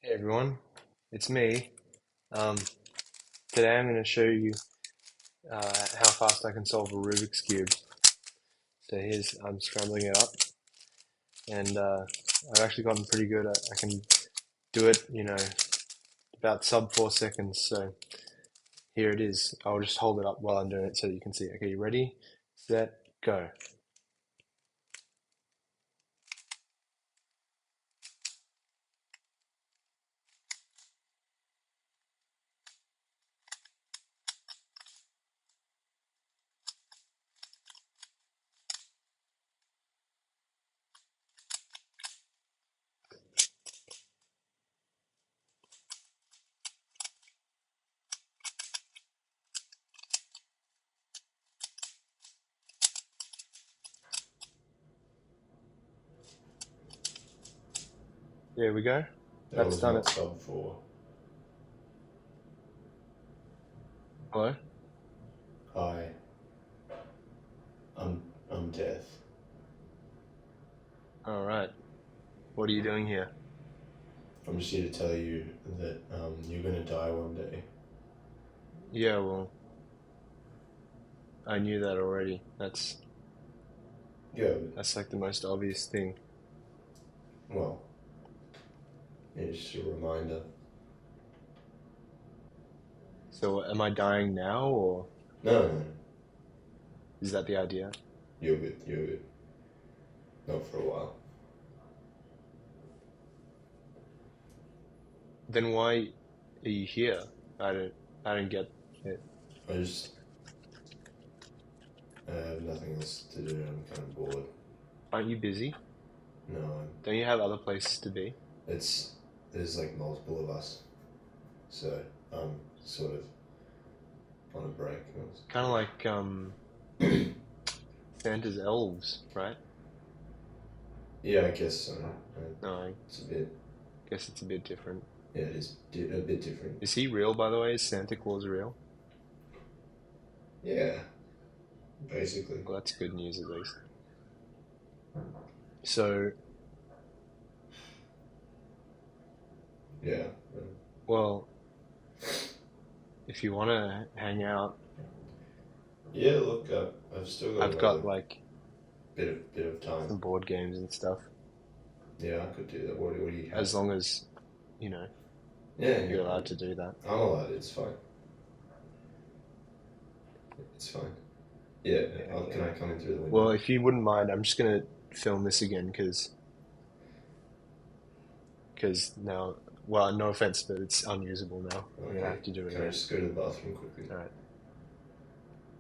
Hey everyone, it's me. Um, Today I'm going to show you how fast I can solve a Rubik's Cube. So I'm scrambling it up, and I've actually gotten pretty good at. I can do it, about sub 4 seconds. So here it is. I'll just hold it up while I'm doing it so that you can see. Okay, you ready? Set, go. There we go. That That's was done not it. sub 4. Hello? Hi, I'm Death. All right. What are you doing here? I'm just here to tell you that you're gonna die one day. Yeah, well, I knew that already. Yeah, That's like the most obvious thing. well, it's just a reminder. So am I dying now, or No, no, no, is that the idea? you're good, you're good. Not for a while. Then why are you here? I don't I don't get it. I just have nothing else to do. I'm kind of bored. Aren't you busy? No, Don't you have other places to be? it's there's like multiple of us, so I'm sort of on a break. Kind of like Santa's elves, right? Yeah, I guess so. No, I It's a bit. guess it's a bit different. Yeah, it is a bit different. Is he real, by the way? Is Santa Claus real? Yeah, basically. Well, that's good news at least. So, Yeah. well, if you want to hang out, Yeah, look, I've still got I've another got like bit of time. some board games and stuff. Yeah, I could do that. What do you have? As long as, you know, Yeah, yeah, you're allowed to do that. I'm allowed. It's fine. It's fine. Yeah, Yeah, can okay. I come in through the Well, window? if you wouldn't mind, I'm just gonna film this again because now, well, no offense, but it's unusable now. I'm gonna Okay. have to do it Can I again. just go to the bathroom quickly? All right.